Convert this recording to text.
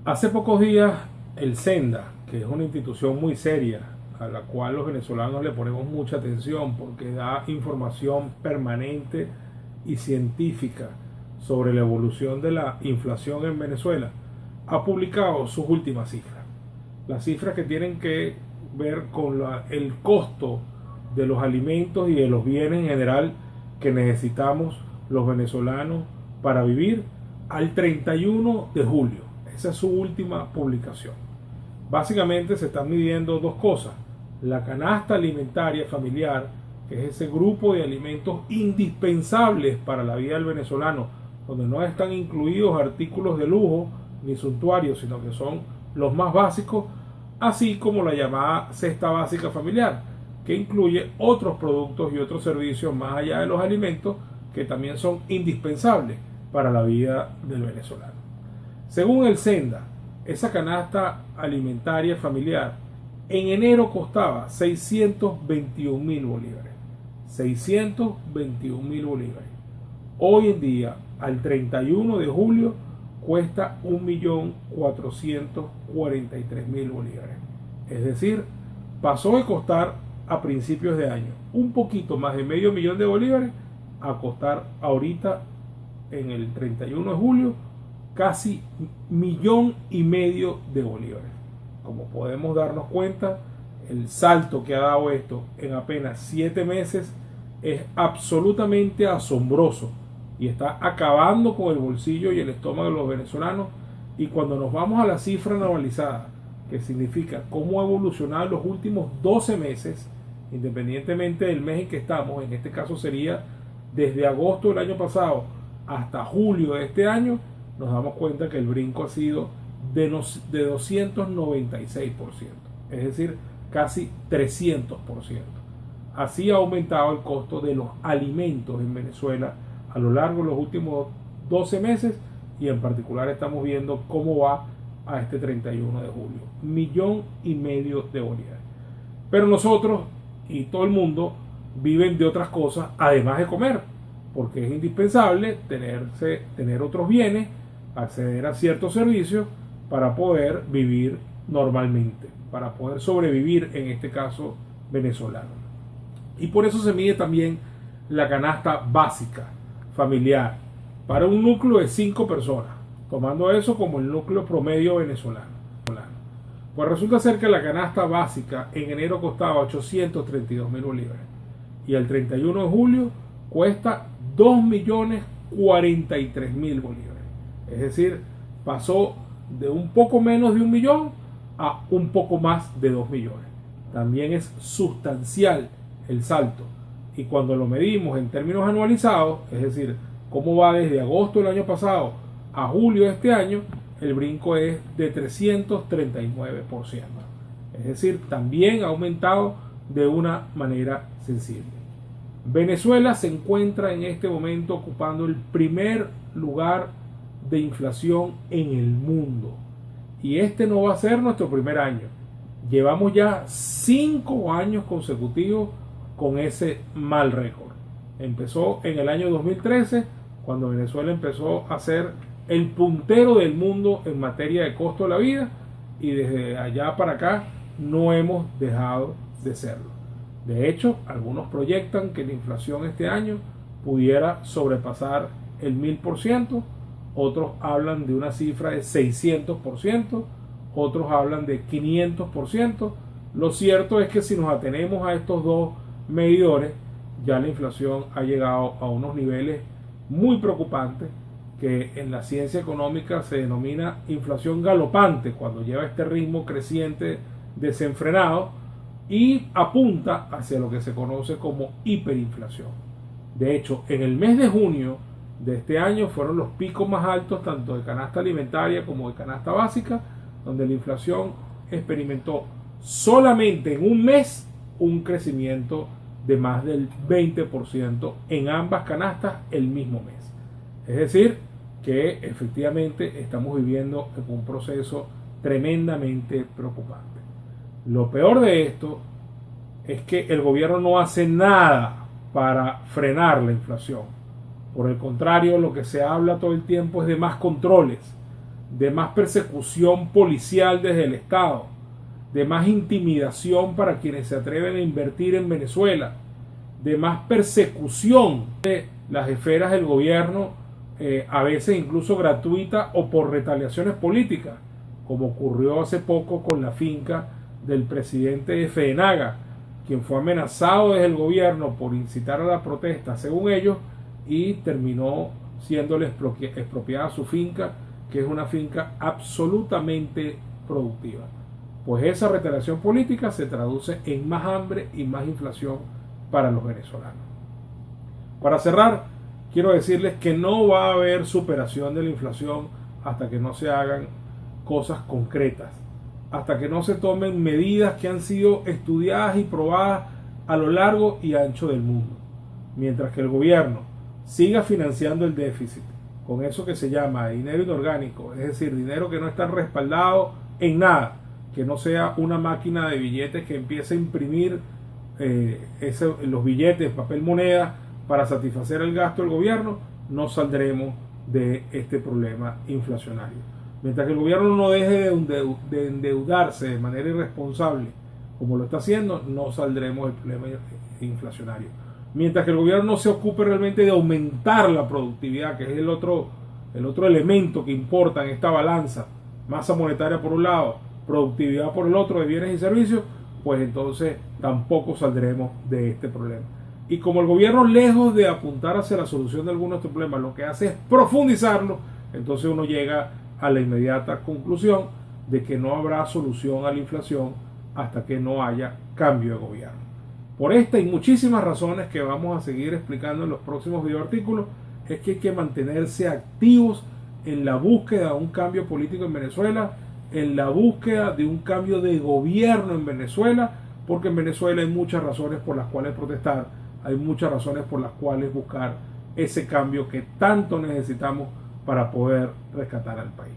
Hace pocos días el Senda, que es una institución muy seria, a la cual los venezolanos le ponemos mucha atención porque da información permanente y científica sobre la evolución de la inflación en Venezuela, ha publicado sus últimas cifras. Las cifras que tienen que ver con el costo de los alimentos y de los bienes en general que necesitamos los venezolanos para vivir al 31 de julio. Esa es su última publicación. Básicamente se están midiendo dos cosas: la canasta alimentaria familiar, que es ese grupo de alimentos indispensables para la vida del venezolano, donde no están incluidos artículos de lujo ni suntuarios, sino que son los más básicos, así como la llamada cesta básica familiar, que incluye otros productos y otros servicios más allá de los alimentos que también son indispensables para la vida del venezolano. Según el Senda, esa canasta alimentaria familiar en enero costaba 621.000 bolívares. 621.000 bolívares. Hoy en día, al 31 de julio, cuesta 1.443.000 bolívares. Es decir, pasó de costar a principios de año un poquito más de medio millón de bolívares a costar ahorita, en el 31 de julio, casi 1,5 millones de bolívares. Como podemos darnos cuenta, el salto que ha dado esto en apenas 7 meses es absolutamente asombroso y está acabando con el bolsillo y el estómago de los venezolanos. Y cuando nos vamos a la cifra anualizada, que significa cómo ha evolucionado los últimos 12 meses, independientemente del mes en que estamos, en este caso sería desde agosto del año pasado hasta julio de este año, nos damos cuenta que el brinco ha sido de 296%, es decir, casi 300%. Así ha aumentado el costo de los alimentos en Venezuela a lo largo de los últimos 12 meses, y en particular estamos viendo cómo va a este 31 de julio. 1,5 millones de bolívares. Pero nosotros y todo el mundo viven de otras cosas además de comer, porque es indispensable tener otros bienes, acceder a ciertos servicios para poder vivir normalmente, para poder sobrevivir, en este caso venezolano. Y por eso se mide también la canasta básica familiar para un núcleo de 5 personas, tomando eso como el núcleo promedio venezolano. Pues resulta ser que la canasta básica en enero costaba 832.000 bolívares y el 31 de julio cuesta 2.043.000 bolívares. Es decir, pasó de un poco menos de 1 millón a un poco más de 2 millones. También es sustancial el salto. Y cuando lo medimos en términos anualizados, es decir, cómo va desde agosto del año pasado a julio de este año, el brinco es de 339%. Es decir, también ha aumentado de una manera sensible. Venezuela se encuentra en este momento ocupando el primer lugar de inflación en el mundo. Y este no va a ser nuestro primer año. Llevamos ya 5 años consecutivos con ese mal récord. Empezó en el año 2013, cuando Venezuela empezó a ser el puntero del mundo en materia de costo de la vida, y desde allá para acá no hemos dejado de serlo. De hecho, algunos proyectan que la inflación este año pudiera sobrepasar el 1.000%, otros hablan de una cifra de 600%, otros hablan de 500%. Lo cierto es que si nos atenemos a estos dos medidores, ya la inflación ha llegado a unos niveles muy preocupantes, que en la ciencia económica se denomina inflación galopante, cuando lleva este ritmo creciente desenfrenado, y apunta hacia lo que se conoce como hiperinflación. De hecho, en el mes de junio de este año fueron los picos más altos tanto de canasta alimentaria como de canasta básica, donde la inflación experimentó solamente en un mes un crecimiento de más del 20% en ambas canastas el mismo mes. Es decir, que efectivamente estamos viviendo en un proceso tremendamente preocupante. Lo peor de esto es que el gobierno no hace nada para frenar la inflación. Por el contrario, lo que se habla todo el tiempo es de más controles, de más persecución policial desde el Estado, de más intimidación para quienes se atreven a invertir en Venezuela, de más persecución de las esferas del gobierno, a veces incluso gratuita o por retaliaciones políticas, como ocurrió hace poco con la finca del presidente Fedenaga, quien fue amenazado desde el gobierno por incitar a la protesta, según ellos, y terminó siéndole expropiada su finca, que es una finca absolutamente productiva. Pues esa retaliación política se traduce en más hambre y más inflación para los venezolanos. Para cerrar, quiero decirles que no va a haber superación de la inflación hasta que no se hagan cosas concretas, hasta que no se tomen medidas que han sido estudiadas y probadas a lo largo y ancho del mundo. Mientras que el gobierno siga financiando el déficit con eso que se llama dinero inorgánico, es decir, dinero que no está respaldado en nada, que no sea una máquina de billetes que empiece a imprimir los billetes, papel moneda, para satisfacer el gasto del gobierno, no saldremos de este problema inflacionario. Mientras que el gobierno no deje de endeudarse de manera irresponsable, como lo está haciendo, no saldremos del problema inflacionario. Mientras que el gobierno no se ocupe realmente de aumentar la productividad, que es el otro elemento que importa en esta balanza, masa monetaria por un lado, productividad por el otro de bienes y servicios, pues entonces tampoco saldremos de este problema. Y como el gobierno, lejos de apuntar hacia la solución de algunos de estos problemas, lo que hace es profundizarlo, entonces uno llega a la inmediata conclusión de que no habrá solución a la inflación hasta que no haya cambio de gobierno. Por esta y muchísimas razones que vamos a seguir explicando en los próximos videoartículos, es que hay que mantenerse activos en la búsqueda de un cambio político en Venezuela, en la búsqueda de un cambio de gobierno en Venezuela, porque en Venezuela hay muchas razones por las cuales protestar, hay muchas razones por las cuales buscar ese cambio que tanto necesitamos para poder rescatar al país.